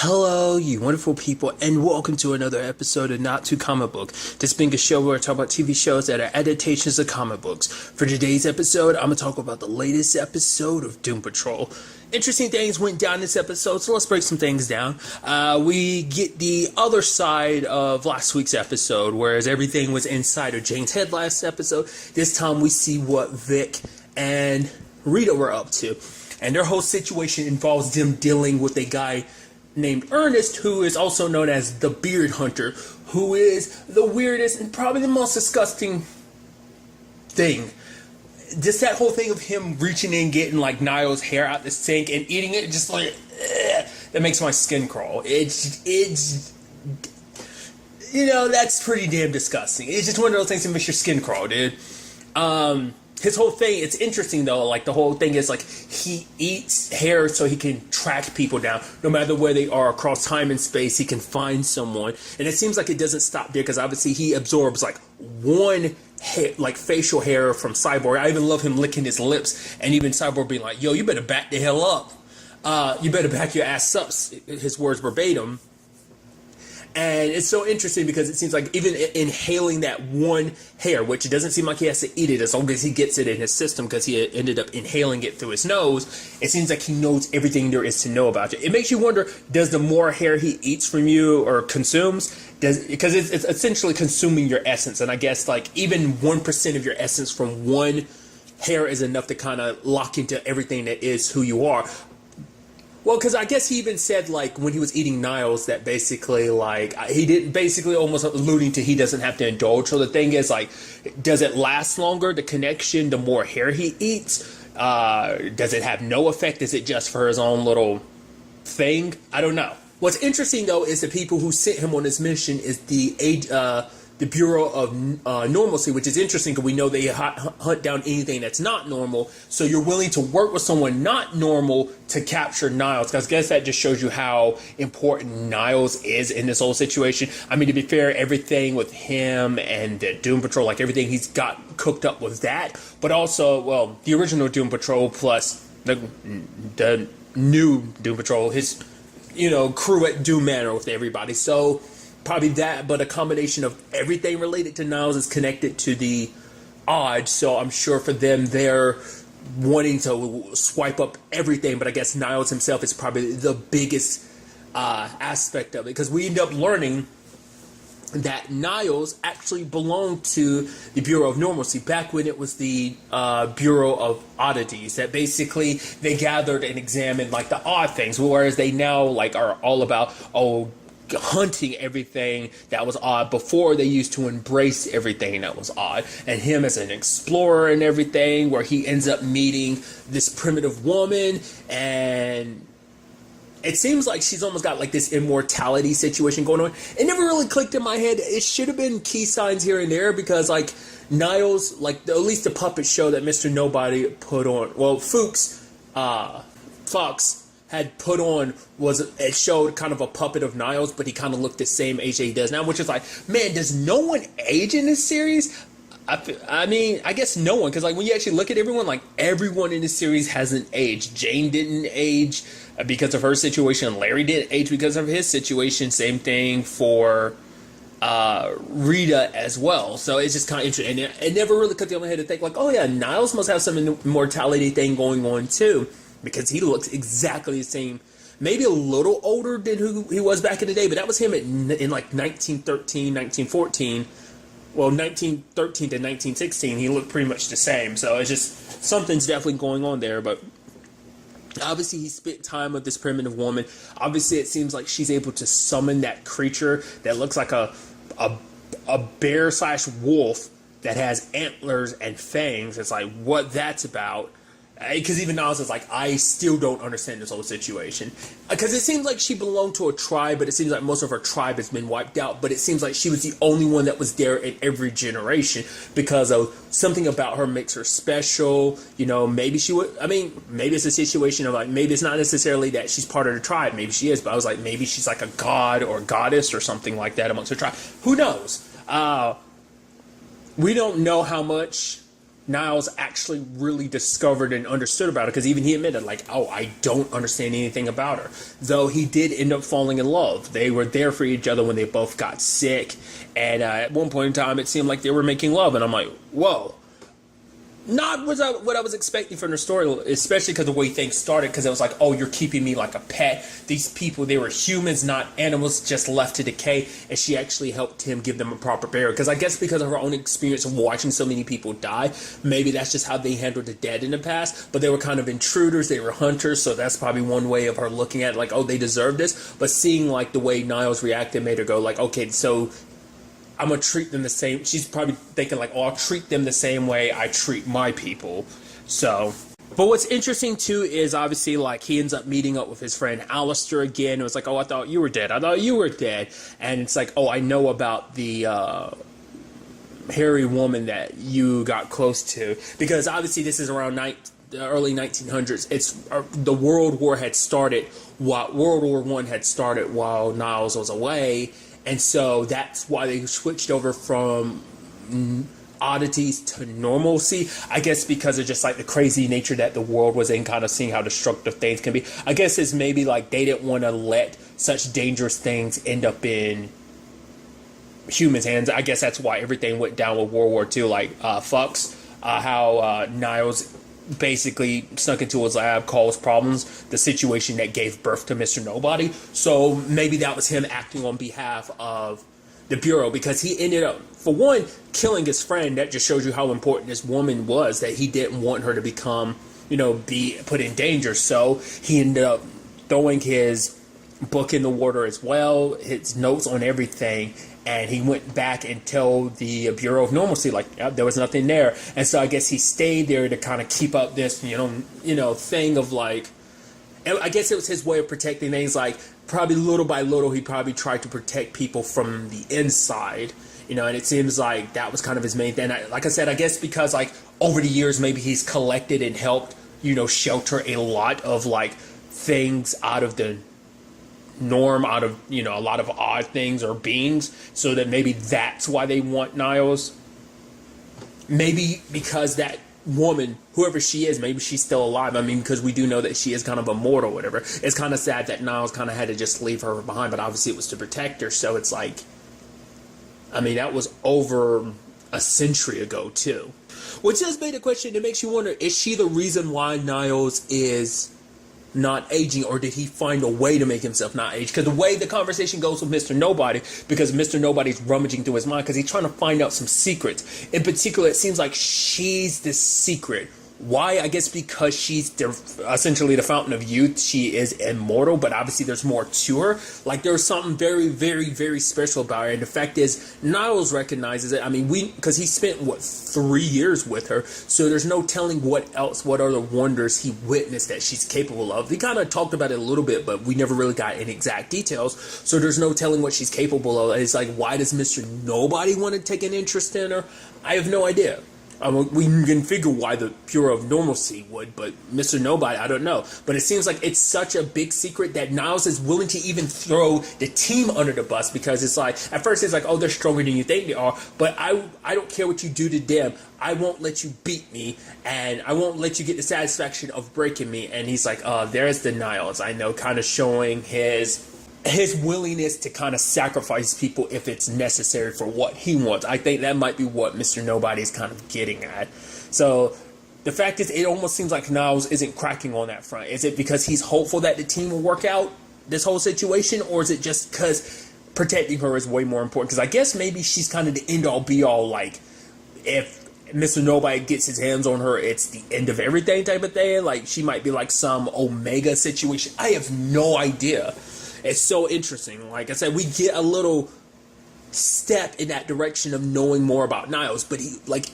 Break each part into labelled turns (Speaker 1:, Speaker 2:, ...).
Speaker 1: Hello, you wonderful people, and welcome to another episode of Not Too Comic Book. This being a show where I talk about TV shows that are adaptations of comic books. For today's episode, I'm going to talk about the latest episode of Doom Patrol. Interesting things went down this episode, so let's break some things down. We get the other side of last week's episode, whereas everything was inside of Jane's head last episode. This time we see what Vic and Rita were up to. And their whole situation involves them dealing with a guy named Ernest, who is also known as the Beard Hunter, who is the weirdest and probably the most disgusting thing. Just that whole thing of him reaching in, getting like Niall's hair out the sink and eating it, just like, that makes my skin crawl. It's that's pretty damn disgusting. It's just one of those things that makes your skin crawl, dude. His whole thing, it's interesting though, like the whole thing is like he eats hair so he can track people down. No matter where they are across time and space, he can find someone. And it seems like it doesn't stop there because obviously he absorbs like one hair, like facial hair from Cyborg. I even love him licking his lips and even Cyborg being like, yo, you better back the hell up. You better back your ass up, his words verbatim. And it's so interesting because it seems like even inhaling that one hair, which it doesn't seem like he has to eat it as long as he gets it in his system because he ended up inhaling it through his nose, it seems like he knows everything there is to know about you. It makes you wonder, does the more hair he eats from you or consumes, because it's essentially consuming your essence. And I guess like even 1% of your essence from one hair is enough to kind of lock into everything that is who you are. Well, because I guess he even said, like, when he was eating Niles, that basically, like, he didn't, basically almost alluding to he doesn't have to indulge. So the thing is, like, does it last longer, the connection, the more hair he eats? Does it have no effect? Is it just for his own little thing? I don't know. What's interesting, though, is the people who sent him on this mission is the Bureau of Normalcy, which is interesting because we know they hunt down anything that's not normal. So you're willing to work with someone not normal to capture Niles. Because I guess that just shows you how important Niles is in this whole situation. I mean, to be fair, everything with him and the Doom Patrol, like everything he's got cooked up with that. But also, well, the original Doom Patrol plus the new Doom Patrol, his, crew at Doom Manor with everybody. So probably that, but a combination of everything related to Niles is connected to the odds. So I'm sure for them, they're wanting to swipe up everything. But I guess Niles himself is probably the biggest aspect of it, because we end up learning that Niles actually belonged to the Bureau of Normalcy back when it was the Bureau of Oddities. That basically they gathered and examined like the odd things, whereas they now like are all about hunting everything that was odd. Before, they used to embrace everything that was odd. And him as an explorer and everything, where he ends up meeting this primitive woman, and it seems like she's almost got like this immortality situation going on. It never really clicked in my head. It should have been key signs here and there, because like Niles, like at least the puppet show that Mr. Nobody put on, well, Fox had put on, it showed kind of a puppet of Niles, but he kind of looked the same age that he does now, which is like, man, does no one age in this series? I mean, I guess no one, because like when you actually look at everyone, like everyone in this series hasn't aged. Jane didn't age because of her situation. Larry didn't age because of his situation. Same thing for Rita as well. So it's just kind of interesting. And it never really clicked in my head to think like, oh yeah, Niles must have some immortality thing going on too, because he looks exactly the same, maybe a little older than who he was back in the day, but that was him in like 1913, 1914. Well, 1913 to 1916, he looked pretty much the same. So it's just, something's definitely going on there. But obviously he spent time with this primitive woman. Obviously it seems like she's able to summon that creature that looks like a bear slash wolf that has antlers and fangs. It's like, what that's about. Because even Niles is like, I still don't understand this whole situation. Because it seems like she belonged to a tribe, but it seems like most of her tribe has been wiped out. But it seems like she was the only one that was there in every generation, because of something about her makes her special. Maybe she would, maybe it's a situation of like, maybe it's not necessarily that she's part of the tribe. Maybe she is, but I was like, maybe she's like a god or goddess or something like that amongst her tribe. Who knows? We don't know how much Niles actually really discovered and understood about her, because even he admitted, like, oh, I don't understand anything about her. Though he did end up falling in love. They were there for each other when they both got sick, and at one point in time, it seemed like they were making love, and I'm like, whoa. Not what I was expecting from the story, especially because the way things started, because it was like, oh, you're keeping me like a pet. These people, they were humans, not animals, just left to decay, and she actually helped him give them a proper burial. Because I guess because of her own experience of watching so many people die, maybe that's just how they handled the dead in the past, but they were kind of intruders, they were hunters, so that's probably one way of her looking at it, like, oh, they deserve this. But seeing like the way Niles reacted made her go like, okay, so I'm going to treat them the same. She's probably thinking like, oh, I'll treat them the same way I treat my people. So, but what's interesting too is obviously like he ends up meeting up with his friend Alistair again. It was like, oh, I thought you were dead. I thought you were dead. And it's like, oh, I know about the hairy woman that you got close to. Because obviously this is around the early 1900s. It's the World War had started. World War I had started while Niles was away. And so that's why they switched over from oddities to normalcy. I guess because of just like the crazy nature that the world was in, kind of seeing how destructive things can be. I guess it's maybe like they didn't want to let such dangerous things end up in humans' hands. I guess that's why everything went down with World War II. Like how Niles basically snuck into his lab, caused problems, the situation that gave birth to Mr. Nobody. So maybe that was him acting on behalf of the Bureau, because he ended up, for one, killing his friend. That just shows you how important this woman was, that he didn't want her to become, be put in danger. So he ended up throwing his book in the water as well, his notes on everything, and he went back and told the Bureau of Normalcy, like, there was nothing there. And so I guess he stayed there to kind of keep up this, thing of like, I guess it was his way of protecting things. Like, probably little by little, he probably tried to protect people from the inside, and it seems like that was kind of his main thing. Like I said, I guess because like over the years, maybe he's collected and helped, shelter a lot of like things out of the norm, out of a lot of odd things or beings, so that maybe that's why they want Niles. Maybe because that woman, whoever she is, maybe she's still alive. I mean, because we do know that she is kind of immortal, whatever. It's kind of sad that Niles kind of had to just leave her behind, but obviously it was to protect her. So it's like, I mean, that was over a century ago too, which does make the question. It makes you wonder: is she the reason why Niles is not aging, or did he find a way to make himself not age? Because the way the conversation goes with Mr. Nobody, because Mr. Nobody's rummaging through his mind because he's trying to find out some secrets. In particular, it seems like she's the secret. Why? I guess because she's essentially the fountain of youth. She is immortal, but obviously there's more to her. Like, there's something very, very, very special about her. And the fact is, Niles recognizes it. I mean, because he spent, 3 years with her. So there's no telling what other wonders he witnessed that she's capable of. We kind of talked about it a little bit, but we never really got any exact details. So there's no telling what she's capable of. It's like, why does Mr. Nobody want to take an interest in her? I have no idea. We can figure why the Bureau of Normalcy would, but Mr. Nobody, I don't know. But it seems like it's such a big secret that Niles is willing to even throw the team under the bus, because it's like, at first it's like, oh, they're stronger than you think they are, but I don't care what you do to them. I won't let you beat me, and I won't let you get the satisfaction of breaking me. And he's like, there's the Niles, I know, kind of showing his willingness to kind of sacrifice people if it's necessary for what he wants. I think that might be what Mr. Nobody is kind of getting at. So the fact is, it almost seems like Niles isn't cracking on that front. Is it because he's hopeful that the team will work out this whole situation, or is it just because protecting her is way more important? Because I guess maybe she's kind of the end-all be-all, like, if Mr. Nobody gets his hands on her, it's the end of everything type of thing. Like, she might be like some Omega situation. I have no idea. It's so interesting. Like I said, we get a little step in that direction of knowing more about Niles, but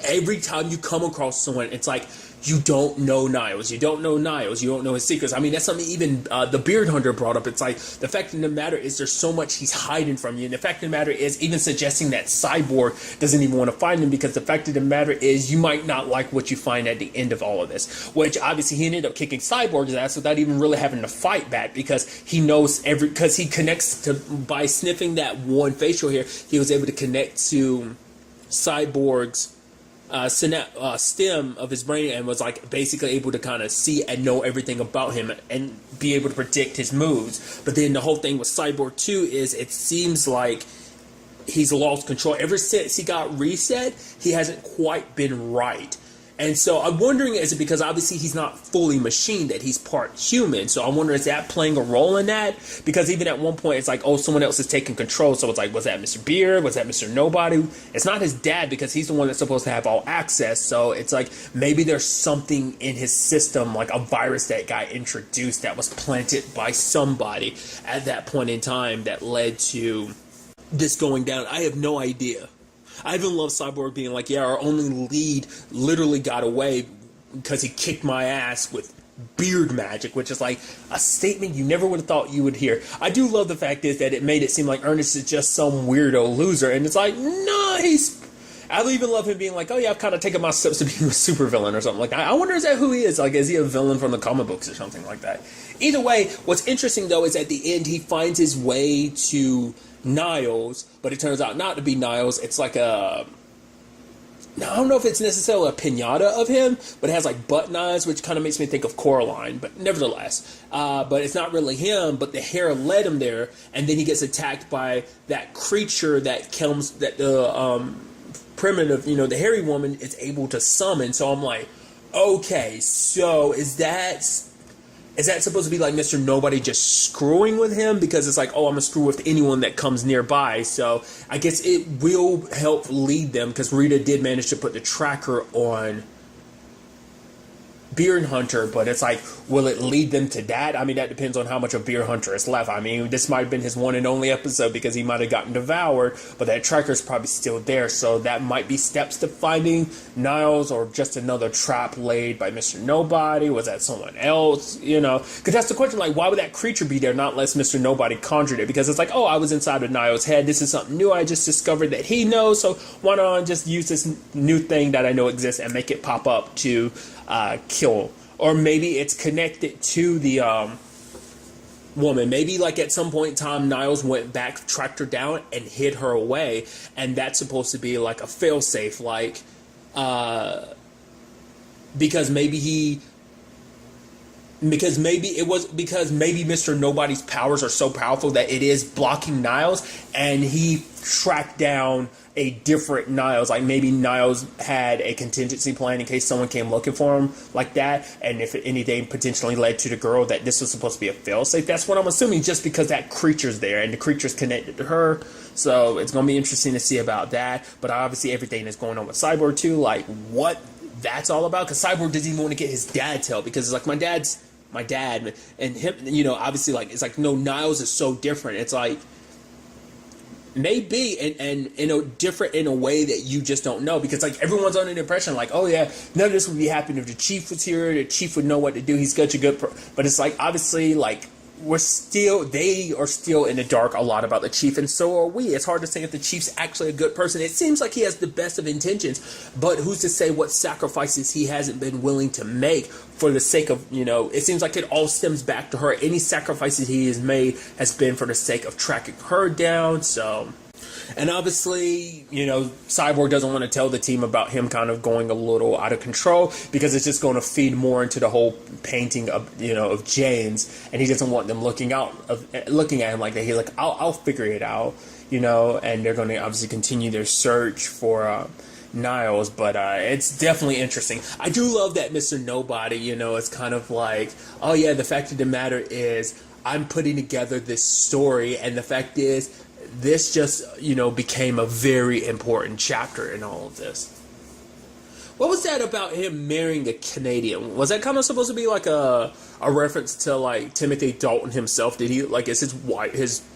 Speaker 1: every time you come across someone, it's like, you don't know Niles. You don't know Niles. You don't know his secrets. I mean, that's something even the Beard Hunter brought up. It's like, the fact of the matter is, there's so much he's hiding from you. And the fact of the matter is, even suggesting that Cyborg doesn't even want to find him, because the fact of the matter is, you might not like what you find at the end of all of this. Which, obviously, he ended up kicking Cyborg's ass without even really having to fight back, because he knows because he connects to, by sniffing that one facial hair, he was able to connect to Cyborg's stem of his brain, and was like basically able to kind of see and know everything about him and be able to predict his moves. But then the whole thing with Cyborg 2 is it seems like he's lost control. Ever since he got reset, he hasn't quite been right. And so I'm wondering, is it because obviously he's not fully machined, that he's part human? So I'm wondering, is that playing a role in that? Because even at one point, it's like, oh, someone else is taking control. So it's like, was that Mr. Beard? Was that Mr. Nobody? It's not his dad, because he's the one that's supposed to have all access. So it's like, maybe there's something in his system, like a virus that got introduced that was planted by somebody at that point in time that led to this going down. I have no idea. I even love Cyborg being like, yeah, our only lead literally got away because he kicked my ass with beard magic, which is like a statement you never would have thought you would hear. I do love the fact is that it made it seem like Ernest is just some weirdo loser, and it's like, no, I even love him being like, oh yeah, I've kind of taken my steps to being a supervillain or something like that. I wonder, is that who he is? Like, is he a villain from the comic books or something like that? Either way, what's interesting though is at the end he finds his way to Niles, but it turns out not to be Niles. It's like I don't know if it's necessarily a pinata of him, but it has like button eyes, which kind of makes me think of Coraline, but nevertheless. But it's not really him, but the hair led him there, and then he gets attacked by that creature that comes, that the primitive, the hairy woman is able to summon. So I'm like, okay, so is that supposed to be like Mr. Nobody just screwing with him? Because it's like, oh, I'm going to screw with anyone that comes nearby. So I guess it will help lead them, because Rita did manage to put the tracker on Beard Hunter, but it's like, will it lead them to that? I mean, that depends on how much of Beard Hunter is left. I mean, this might have been his one and only episode because he might have gotten devoured, but that tracker is probably still there, so that might be steps to finding Niles, or just another trap laid by Mr. Nobody. Was that someone else? Because that's the question, like, why would that creature be there not unless Mr. Nobody conjured it? Because it's like, oh, I was inside of Niles' head, this is something new I just discovered that he knows, so why not just use this new thing that I know exists and make it pop up to kill? Or maybe it's connected to the woman. Maybe like at some point in time, Niles went back, tracked her down, and hid her away, and that's supposed to be like a failsafe, like because maybe Mr. Nobody's powers are so powerful that it is blocking Niles, and he tracked down a different Niles. Like maybe Niles had a contingency plan in case someone came looking for him like that, and if anything potentially led to the girl, that this was supposed to be a failsafe. That's what I'm assuming, just because that creature's there and the creature's connected to her. So it's going to be interesting to see about that. But obviously everything is going on with Cyborg too, like what that's all about, because Cyborg doesn't even want to get his dad's help, because it's like, my dad, and him, obviously, like, it's like, no, Niles is so different. It's like, maybe, and different in a way that you just don't know, because like everyone's under the impression like, oh yeah, none of this would be happening if the chief was here. The chief would know what to do. He's such a good but it's like, obviously, like, they are still in the dark a lot about the chief, and so are we. It's hard to say if the chief's actually a good person. It seems like he has the best of intentions, but who's to say what sacrifices he hasn't been willing to make for the sake of, it seems like it all stems back to her. Any sacrifices he has made has been for the sake of tracking her down. So, and obviously, Cyborg doesn't want to tell the team about him kind of going a little out of control, because it's just going to feed more into the whole painting of, of James, and he doesn't want them looking at him like that. He's like, I'll figure it out, and they're going to obviously continue their search for Niles, but it's definitely interesting. I do love that Mr. Nobody, it's kind of like, oh yeah, the fact of the matter is, I'm putting together this story, and the fact is, this just, became a very important chapter in all of this. What was that about him marrying a Canadian? Was that kind of supposed to be like a reference to like Timothy Dalton himself? Did he, like, is his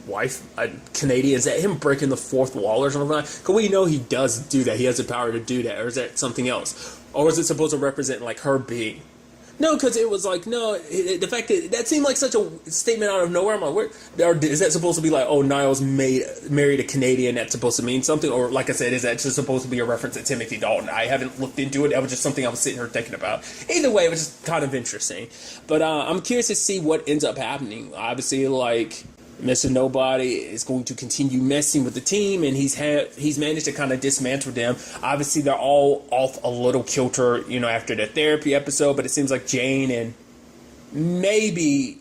Speaker 1: wife a Canadian? Is that him breaking the fourth wall or something like that? Because we know he does do that. He has the power to do that. Or is that something else? Or is it supposed to represent like her being? No, because it was like, no, the fact that seemed like such a statement out of nowhere. I'm like, is that supposed to be like, oh, Niles married a Canadian, that's supposed to mean something? Or like I said, is that just supposed to be a reference to Timothy Dalton? I haven't looked into it. That was just something I was sitting here thinking about. Either way, it was just kind of interesting. But I'm curious to see what ends up happening. Obviously, like, Mr. Nobody is going to continue messing with the team, and he's managed to kind of dismantle them. Obviously, they're all off a little kilter, after the therapy episode, but it seems like Jane and maybe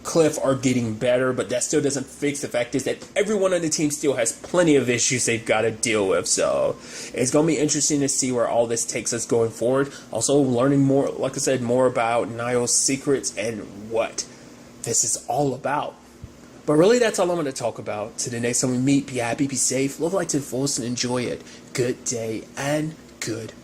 Speaker 1: Cliff are getting better, but that still doesn't fix the fact is that everyone on the team still has plenty of issues they've got to deal with. So it's going to be interesting to see where all this takes us going forward. Also learning more, like I said, more about Niall's secrets and what this is all about. But really, that's all I'm going to talk about. Till the next time we meet, be happy, be safe, live life to the fullest, and enjoy it. Good day and good